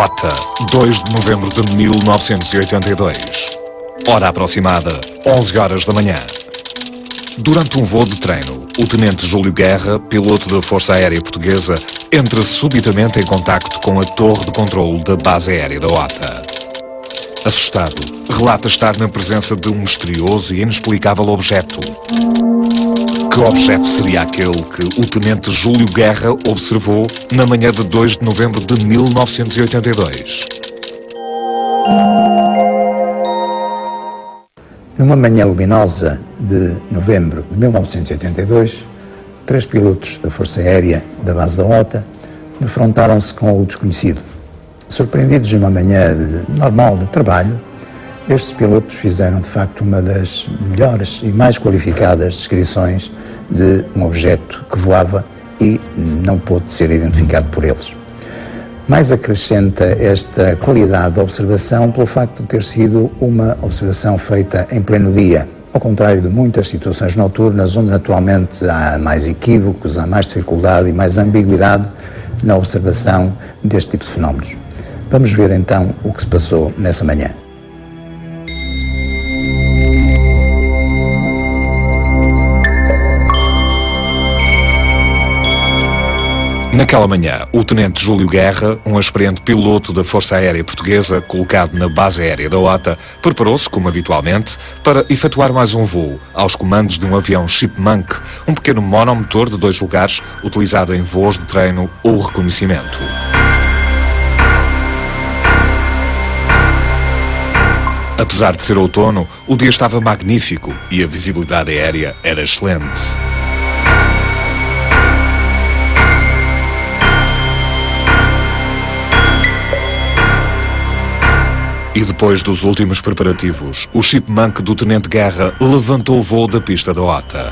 OTA, 2 de novembro de 1982. Hora aproximada, 11 horas da manhã. Durante um voo de treino, o tenente Júlio Guerra, piloto da Força Aérea Portuguesa, entra subitamente em contacto com a torre de controlo da base aérea da OTA. Assustado, relata estar na presença de um misterioso e inexplicável objeto. Que objeto seria aquele que o tenente Júlio Guerra observou na manhã de 2 de novembro de 1982? Numa manhã luminosa de novembro de 1982, 3 pilotos da Força Aérea da base da OTA defrontaram-se com o desconhecido. Surpreendidos numa manhã normal de trabalho, estes pilotos fizeram de facto uma das melhores e mais qualificadas descrições de um objeto que voava e não pôde ser identificado por eles. Mais acrescenta esta qualidade de observação pelo facto de ter sido uma observação feita em pleno dia, ao contrário de muitas situações noturnas onde naturalmente há mais equívocos, há mais dificuldade e mais ambiguidade na observação deste tipo de fenómenos. Vamos ver então o que se passou nessa manhã. Naquela manhã, o tenente Júlio Guerra, um experiente piloto da Força Aérea Portuguesa, colocado na base aérea da OTA, preparou-se, como habitualmente, para efetuar mais um voo aos comandos de um avião Chipmunk, um pequeno monomotor de 2 lugares, utilizado em voos de treino ou reconhecimento. Apesar de ser outono, o dia estava magnífico e a visibilidade aérea era excelente. E depois dos últimos preparativos, o Chipmunk do tenente Guerra levantou o voo da pista da OTA.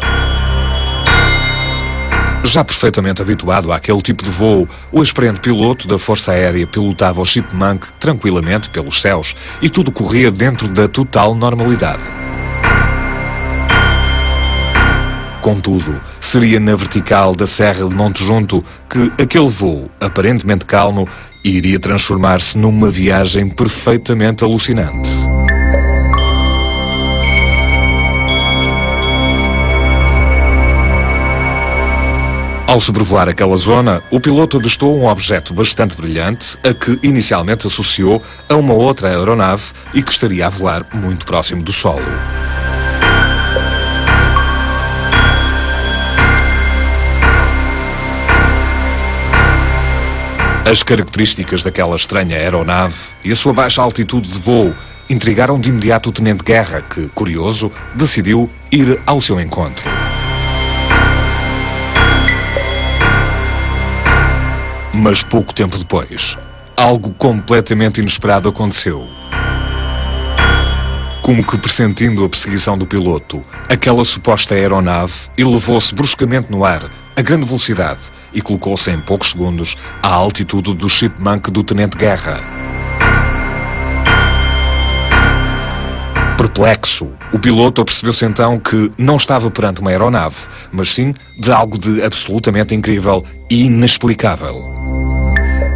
Já perfeitamente habituado àquele tipo de voo, o experiente piloto da Força Aérea pilotava o Chipmunk tranquilamente pelos céus e tudo corria dentro da total normalidade. Contudo, seria na vertical da Serra de Monte Junto que aquele voo, aparentemente calmo, iria transformar-se numa viagem perfeitamente alucinante. Ao sobrevoar aquela zona, o piloto avistou um objeto bastante brilhante, a que inicialmente associou a uma outra aeronave e que estaria a voar muito próximo do solo. As características daquela estranha aeronave e a sua baixa altitude de voo intrigaram de imediato o tenente Guerra, que, curioso, decidiu ir ao seu encontro. Mas pouco tempo depois, algo completamente inesperado aconteceu. Como que pressentindo a perseguição do piloto, aquela suposta aeronave elevou-se bruscamente no ar, a grande velocidade, e colocou-se em poucos segundos à altitude do Chipmunk do tenente Guerra. Perplexo, o piloto apercebeu-se então que não estava perante uma aeronave, mas sim de algo de absolutamente incrível e inexplicável.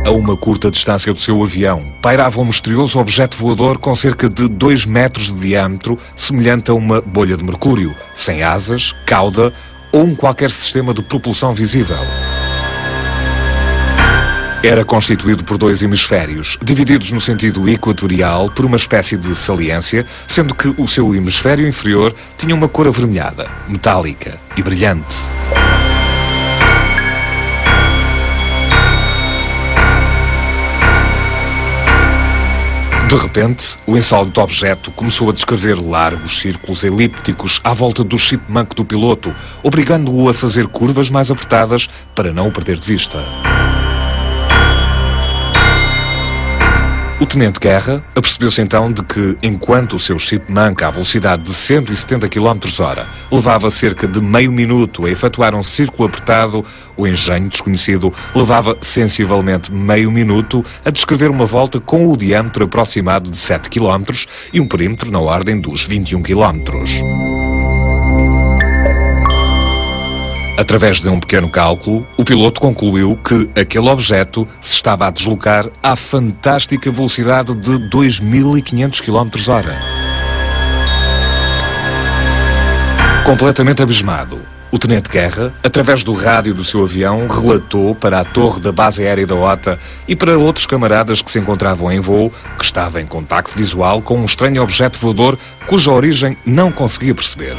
A uma curta distância do seu avião, pairava um misterioso objeto voador com cerca de 2 metros de diâmetro, semelhante a uma bolha de mercúrio, sem asas, cauda ou qualquer sistema de propulsão visível. Era constituído por 2 hemisférios, divididos no sentido equatorial por uma espécie de saliência, sendo que o seu hemisfério inferior tinha uma cor avermelhada, metálica e brilhante. De repente, o insólito objeto começou a descrever largos círculos elípticos à volta do Chipmunk do piloto, obrigando-o a fazer curvas mais apertadas para não o perder de vista. O tenente Guerra apercebeu-se então de que, enquanto o seu Chipmunk à velocidade de 170 km/h levava cerca de meio minuto a efetuar um círculo apertado, o engenho desconhecido levava sensivelmente meio minuto a descrever uma volta com o diâmetro aproximado de 7 km e um perímetro na ordem dos 21 km. Através de um pequeno cálculo, o piloto concluiu que aquele objeto se estava a deslocar à fantástica velocidade de 2.500 km/h. Completamente abismado, o Tenente Guerra, através do rádio do seu avião, relatou para a torre da base aérea da OTA e para outros camaradas que se encontravam em voo que estava em contacto visual com um estranho objeto voador cuja origem não conseguia perceber.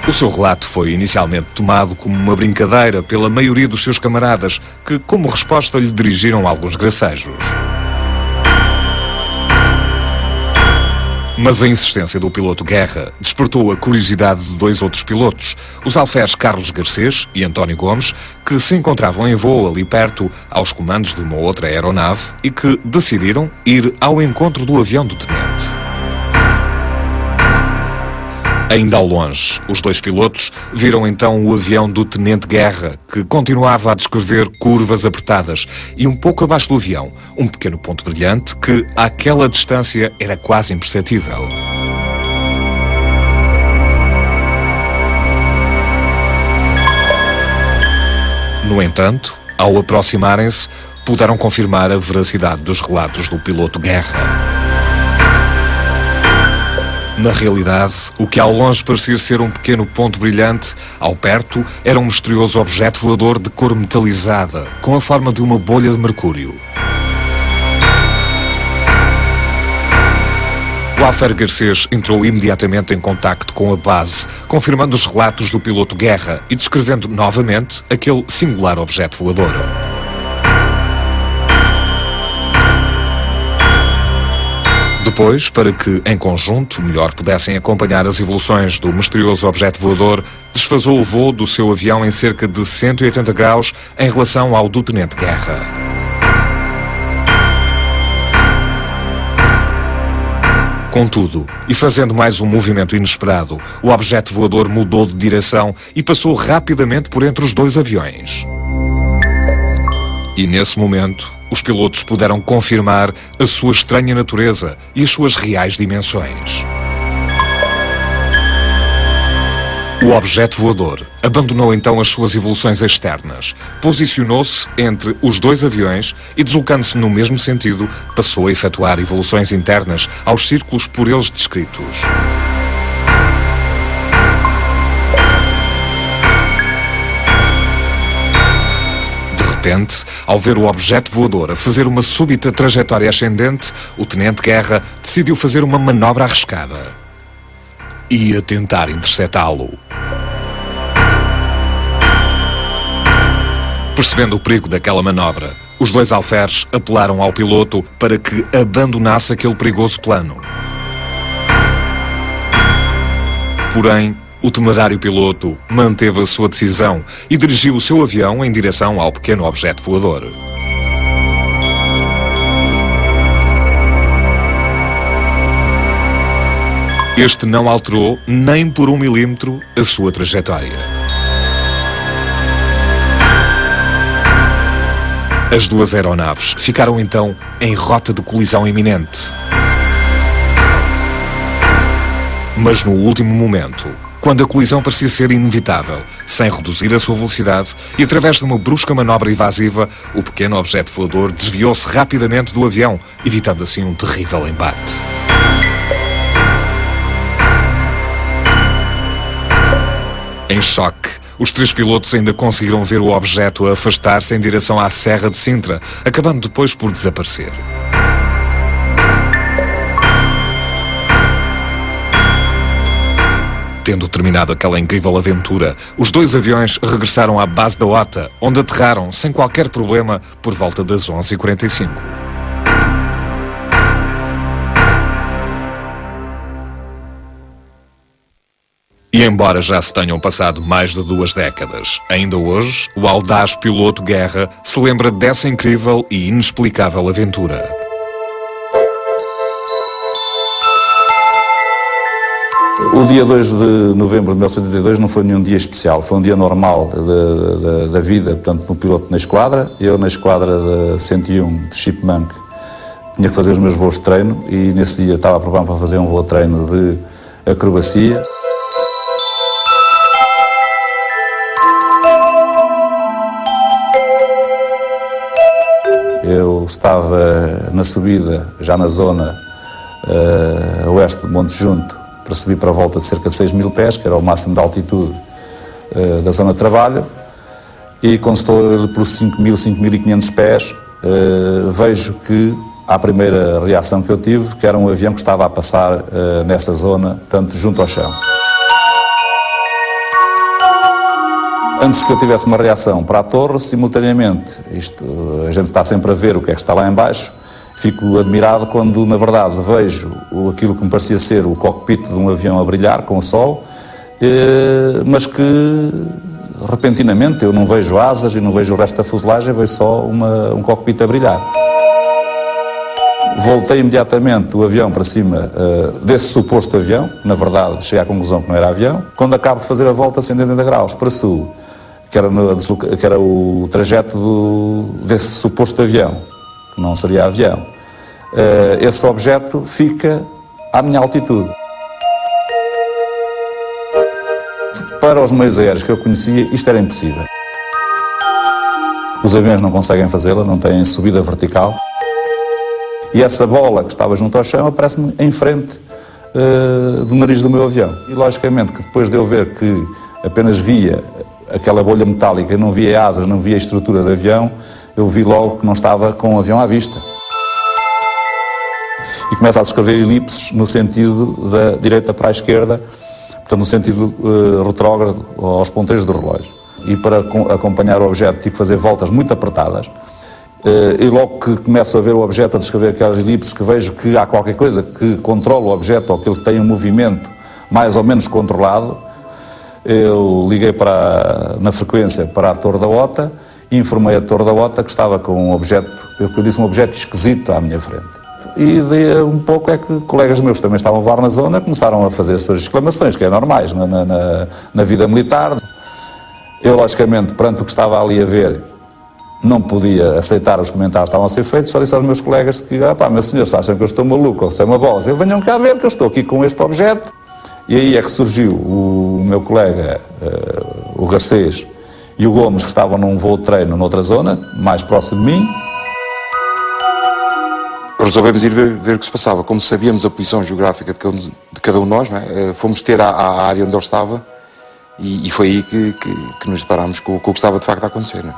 O seu relato foi inicialmente tomado como uma brincadeira pela maioria dos seus camaradas, que, como resposta, lhe dirigiram alguns gracejos. Mas a insistência do piloto Guerra despertou a curiosidade de dois outros pilotos, os alferes Carlos Garcês e António Gomes, que se encontravam em voo ali perto, aos comandos de uma outra aeronave, e que decidiram ir ao encontro do avião do tenente. Ainda ao longe, os dois pilotos viram então o avião do Tenente Guerra, que continuava a descrever curvas apertadas, e um pouco abaixo do avião, um pequeno ponto brilhante que, àquela distância, era quase imperceptível. No entanto, ao aproximarem-se, puderam confirmar a veracidade dos relatos do piloto Guerra. Na realidade, o que ao longe parecia ser um pequeno ponto brilhante, ao perto era um misterioso objeto voador de cor metalizada, com a forma de uma bolha de mercúrio. O alfer Garcês entrou imediatamente em contacto com a base, confirmando os relatos do piloto Guerra e descrevendo novamente aquele singular objeto voador. Depois, para que, em conjunto, melhor pudessem acompanhar as evoluções do misterioso objeto voador, desfasou o voo do seu avião em cerca de 180 graus em relação ao do Tenente Guerra. Contudo, e fazendo mais um movimento inesperado, o objeto voador mudou de direção e passou rapidamente por entre os dois aviões. E nesse momento, os pilotos puderam confirmar a sua estranha natureza e as suas reais dimensões. O objeto voador abandonou então as suas evoluções externas, posicionou-se entre os dois aviões e, deslocando-se no mesmo sentido, passou a efetuar evoluções internas aos círculos por eles descritos. De repente, ao ver o objeto voador a fazer uma súbita trajetória ascendente, o Tenente Guerra decidiu fazer uma manobra arriscada. Ia tentar interceptá-lo. Percebendo o perigo daquela manobra, os dois alferes apelaram ao piloto para que abandonasse aquele perigoso plano. Porém, o temerário piloto manteve a sua decisão e dirigiu o seu avião em direção ao pequeno objeto voador. Este não alterou nem por 1 milímetro a sua trajetória. As duas aeronaves ficaram então em rota de colisão iminente. Mas no último momento, quando a colisão parecia ser inevitável, sem reduzir a sua velocidade e através de uma brusca manobra evasiva, o pequeno objeto voador desviou-se rapidamente do avião, evitando assim um terrível embate. Em choque, os três pilotos ainda conseguiram ver o objeto a afastar-se em direção à Serra de Sintra, acabando depois por desaparecer. Tendo terminado aquela incrível aventura, os dois aviões regressaram à base da OTA, onde aterraram sem qualquer problema por volta das 11h45. E embora já se tenham passado mais de 2 décadas, ainda hoje, o audaz piloto Guerra se lembra dessa incrível e inexplicável aventura. O dia 2 de novembro de 1982 não foi nenhum dia especial, foi um dia normal da vida, portanto, no piloto na esquadra, eu na esquadra de 101 de Chipmunk tinha que fazer os meus voos de treino e nesse dia estava programado para fazer um voo de treino de acrobacia. Eu estava na subida, já na zona a oeste de Monte Junto, para subir para a volta de cerca de 6.000 pés, que era o máximo de altitude da zona de trabalho, e quando estou por 5.000, 5.500 pés, vejo que, à primeira reação que eu tive, que era um avião que estava a passar nessa zona, portanto, junto ao chão. Antes que eu tivesse uma reação para a torre, simultaneamente, a gente está sempre a ver o que é que está lá em baixo, fico admirado quando, na verdade, vejo aquilo que me parecia ser o cockpit de um avião a brilhar com o sol, mas que, repentinamente, eu não vejo asas e não vejo o resto da fuselagem, vejo só um cockpit a brilhar. Voltei imediatamente o avião para cima desse suposto avião, na verdade, cheguei à conclusão que não era avião. Quando acabo de fazer a volta a 180 graus para sul, que era o trajeto desse suposto avião, que não seria avião, esse objeto fica à minha altitude. Para os meios aéreos que eu conhecia, isto era impossível. Os aviões não conseguem fazê-la, não têm subida vertical. E essa bola que estava junto ao chão aparece-me em frente do nariz do meu avião. E logicamente que depois de eu ver que apenas via aquela bolha metálica, não via asas, não via a estrutura do avião, eu vi logo que não estava com o avião à vista. E começa a descrever elipses no sentido da direita para a esquerda, portanto no sentido retrógrado aos ponteiros do relógio. E para acompanhar o objeto tive que fazer voltas muito apertadas. E logo que começo a ver o objeto, a descrever aquelas elipses, que vejo que há qualquer coisa que controla o objeto ou que ele tem um movimento mais ou menos controlado, eu liguei na frequência para a Torre da OTA e informei a Torre da OTA que estava com um objeto, eu disse um objeto esquisito à minha frente. E daí um pouco é que colegas meus que também estavam a voar na zona começaram a fazer as suas exclamações, que é normais na vida militar. Eu, logicamente, perante o que estava ali a ver, não podia aceitar os comentários que estavam a ser feitos, só disse aos meus colegas que, meus senhores, acham que eu estou maluco, ou se é uma bola, eu venham cá ver que eu estou aqui com este objeto. E aí é que surgiu o meu colega, o Garcês, e o Gomes, que estavam num voo de treino noutra zona, mais próximo de mim. Resolvemos ir ver o que se passava. Como sabíamos a posição geográfica de cada um de nós, não é? Fomos ter à área onde ele estava e foi aí que nos deparámos com o que estava de facto a acontecer. Não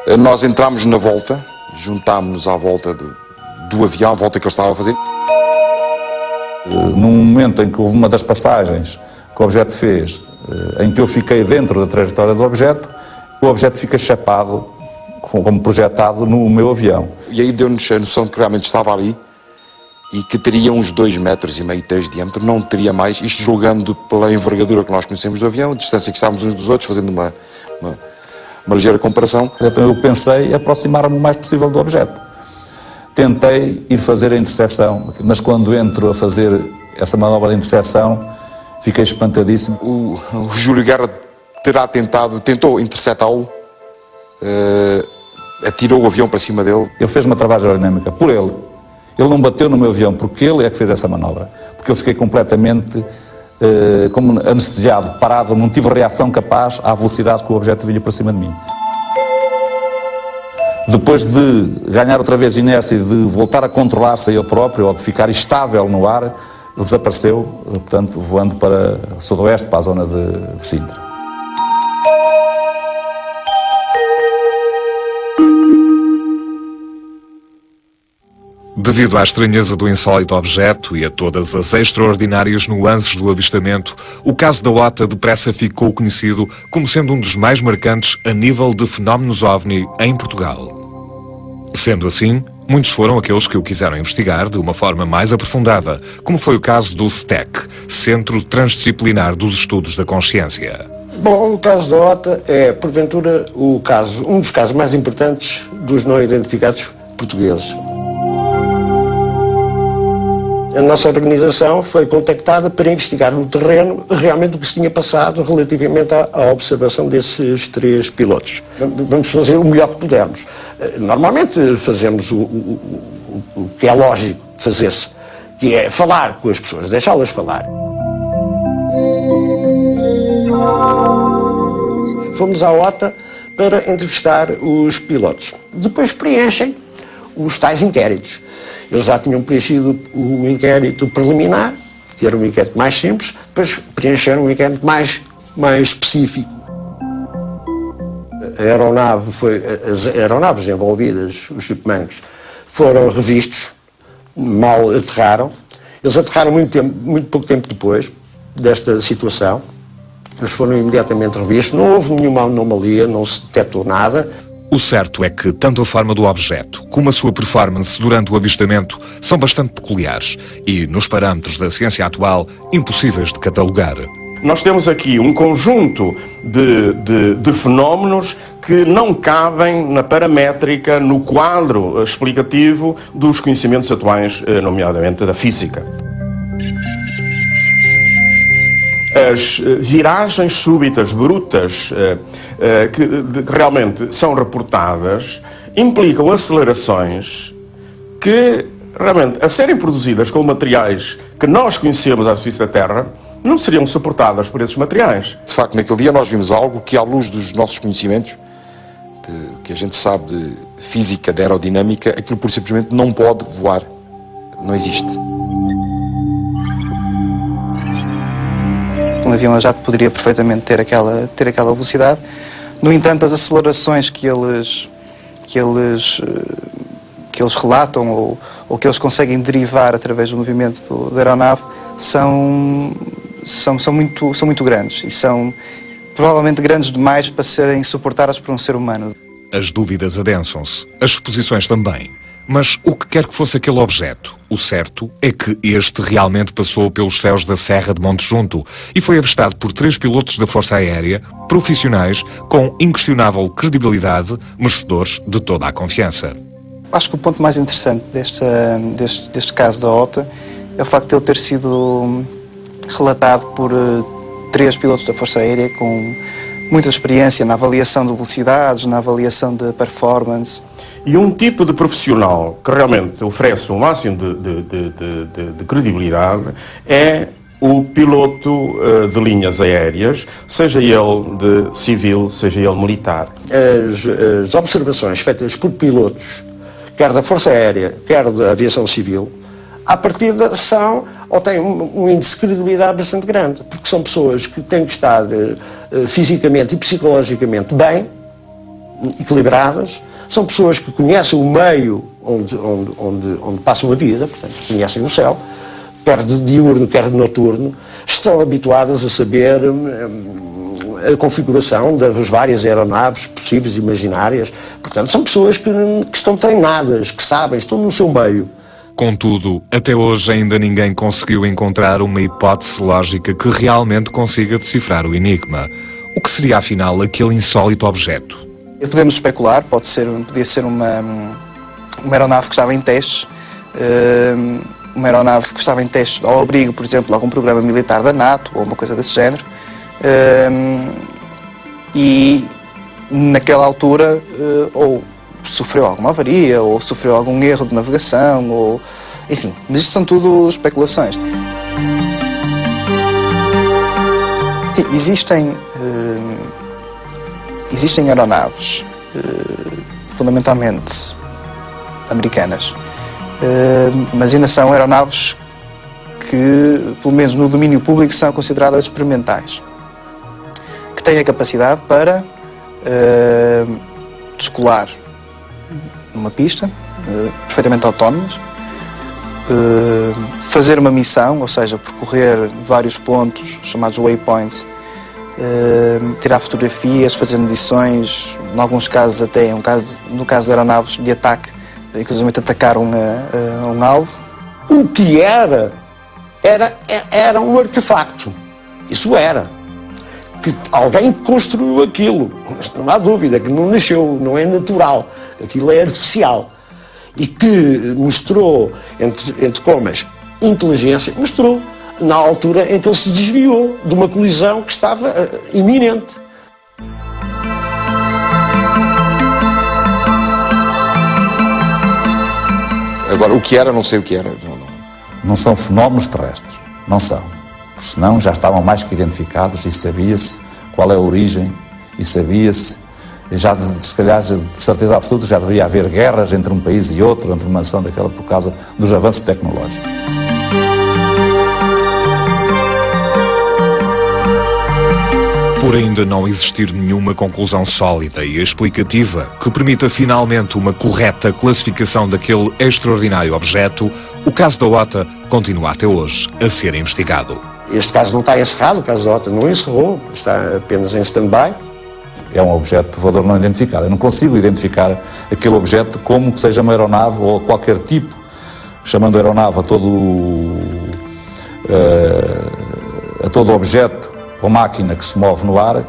é? Nós entramos na volta, juntámos-nos à volta do avião, à volta que ele estava a fazer. Num momento em que houve uma das passagens que o objeto fez, em que eu fiquei dentro da trajetória do objeto, o objeto fica chapado, como projetado no meu avião. E aí deu-nos a noção de que realmente estava ali e que teria uns 2,5 metros, 3 de diâmetro, não teria mais, isto julgando pela envergadura que nós conhecemos do avião, a distância que estávamos uns dos outros, fazendo uma ligeira comparação. Eu pensei aproximar-me o mais possível do objeto. Tentei ir fazer a interseção, mas quando entro a fazer essa manobra de interseção, fiquei espantadíssimo. O Júlio Guerra tentou interceptá-lo, atirou o avião para cima dele. Ele fez uma travagem aerodinâmica por ele. Ele não bateu no meu avião porque ele é que fez essa manobra. Porque eu fiquei completamente como anestesiado, parado, não tive reação capaz à velocidade que o objeto vinha para cima de mim. Depois de ganhar outra vez inércia e de voltar a controlar-se a ele próprio, ou de ficar estável no ar, ele desapareceu, portanto, voando para sudoeste, para a zona de Sintra. Devido à estranheza do insólito objeto e a todas as extraordinárias nuances do avistamento, o caso da OTA depressa ficou conhecido como sendo um dos mais marcantes a nível de fenómenos OVNI em Portugal. Sendo assim, muitos foram aqueles que o quiseram investigar de uma forma mais aprofundada, como foi o caso do STEC, Centro Transdisciplinar dos Estudos da Consciência. Bom, o caso da OTA é, porventura, um dos casos mais importantes dos não identificados portugueses. A nossa organização foi contactada para investigar no terreno realmente o que se tinha passado relativamente à observação desses 3 pilotos. Vamos fazer o melhor que pudermos. Normalmente fazemos o que é lógico fazer-se, que é falar com as pessoas, deixá-las falar. Fomos à OTA para entrevistar os pilotos. Depois preenchem os tais inquéritos. Eles já tinham preenchido o inquérito preliminar, que era um inquérito mais simples, depois preencheram um inquérito mais específico. As aeronaves envolvidas, os chipmunks, foram revistos, mal aterraram. Eles aterraram muito pouco tempo depois desta situação. Eles foram imediatamente revistos, não houve nenhuma anomalia, não se detectou nada. O certo é que tanto a forma do objeto como a sua performance durante o avistamento são bastante peculiares e, nos parâmetros da ciência atual, impossíveis de catalogar. Nós temos aqui um conjunto de fenómenos que não cabem na paramétrica, no quadro explicativo dos conhecimentos atuais, nomeadamente da física. As viragens súbitas, brutas, que realmente são reportadas, implicam acelerações que, realmente, a serem produzidas com materiais que nós conhecemos à superfície da Terra, não seriam suportadas por esses materiais. De facto, naquele dia nós vimos algo que, à luz dos nossos conhecimentos, que a gente sabe de física, de aerodinâmica, aquilo por simplesmente não pode voar. Não existe. Um avião a jato poderia perfeitamente ter aquela velocidade. No entanto, as acelerações que eles relatam ou que eles conseguem derivar através do movimento da aeronave são muito grandes e são provavelmente grandes demais para serem suportadas por um ser humano. As dúvidas adensam-se, as suposições também. Mas o que quer que fosse aquele objeto, o certo é que este realmente passou pelos céus da Serra de Monte Junto e foi avistado por 3 pilotos da Força Aérea, profissionais, com inquestionável credibilidade, merecedores de toda a confiança. Acho que o ponto mais interessante deste caso da OTA é o facto de ele ter sido relatado por 3 pilotos da Força Aérea com muita experiência na avaliação de velocidades, na avaliação de performance. E um tipo de profissional que realmente oferece o máximo de credibilidade é o piloto de linhas aéreas, seja ele de civil, seja ele militar. As observações feitas por pilotos, quer da Força Aérea, quer da aviação civil, à partida têm um índice de credibilidade bastante grande, porque são pessoas que têm que estar fisicamente e psicologicamente bem, equilibradas, são pessoas que conhecem o meio onde passam a vida, portanto, conhecem o céu, quer de diurno, quer de noturno, estão habituadas a saber a configuração das várias aeronaves possíveis e imaginárias, portanto, são pessoas que estão treinadas, que sabem, estão no seu meio. Contudo, até hoje ainda ninguém conseguiu encontrar uma hipótese lógica que realmente consiga decifrar o enigma. O que seria, afinal, aquele insólito objeto? Podemos especular, podia ser uma aeronave que estava em testes, uma aeronave que estava em testes ao abrigo, por exemplo, de algum programa militar da NATO, ou uma coisa desse género, e naquela altura ou sofreu alguma avaria, ou sofreu algum erro de navegação, ou enfim, mas isto são tudo especulações. Sim, existem aeronaves, fundamentalmente americanas, mas ainda são aeronaves que, pelo menos no domínio público, são consideradas experimentais, que têm a capacidade para descolar numa pista, perfeitamente autónomas, fazer uma missão, ou seja, percorrer vários pontos, chamados waypoints, tirar fotografias, fazer medições, em alguns casos até, no caso de aeronaves de ataque, inclusive atacar um alvo. O que era um artefacto, isso era. Que alguém construiu aquilo, não há dúvida, que não nasceu, não é natural, aquilo é artificial. E que mostrou, entre comas, inteligência, mostrou na altura em que ele se desviou de uma colisão que estava iminente. Agora, o que era, não sei o que era. não são fenómenos terrestres, não são. Porque senão já estavam mais que identificados e sabia-se qual é a origem e sabia-se, já se calhar de certeza absoluta, já deveria haver guerras entre um país e outro, entre uma nação daquela, por causa dos avanços tecnológicos. Por ainda não existir nenhuma conclusão sólida e explicativa que permita finalmente uma correta classificação daquele extraordinário objeto, o caso da OTA continua até hoje a ser investigado. Este caso não está encerrado, o caso da OTA não encerrou, está apenas em stand-by. É um objeto voador não identificado. Eu não consigo identificar aquele objeto como que seja uma aeronave ou qualquer tipo, chamando aeronave a todo objeto ou máquina que se move no ar,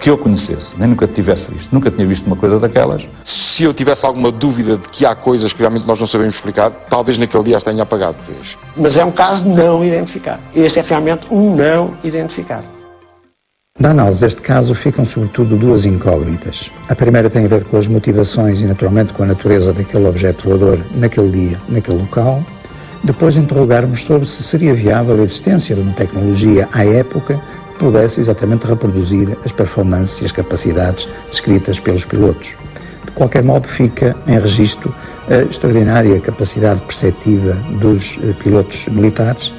que eu conhecesse, nem nunca tivesse visto. Nunca tinha visto uma coisa daquelas. Se eu tivesse alguma dúvida de que há coisas que realmente nós não sabemos explicar, talvez naquele dia as tenha apagado de vez. Mas é um caso não identificado. Este é realmente um não identificado. Da análise deste caso ficam sobretudo duas incógnitas. A primeira tem a ver com as motivações e naturalmente com a natureza daquele objeto voador naquele dia, naquele local. Depois interrogarmos sobre se seria viável a existência de uma tecnologia à época que pudesse exatamente reproduzir as performances e as capacidades descritas pelos pilotos. De qualquer modo fica em registro a extraordinária capacidade perceptiva dos pilotos militares,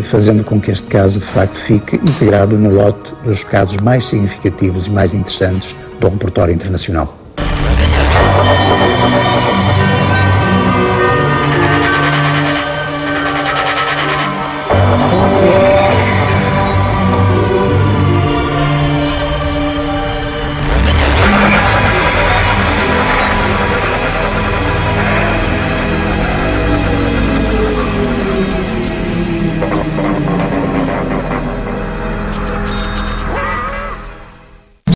fazendo com que este caso, de facto, fique integrado no lote dos casos mais significativos e mais interessantes do repertório internacional.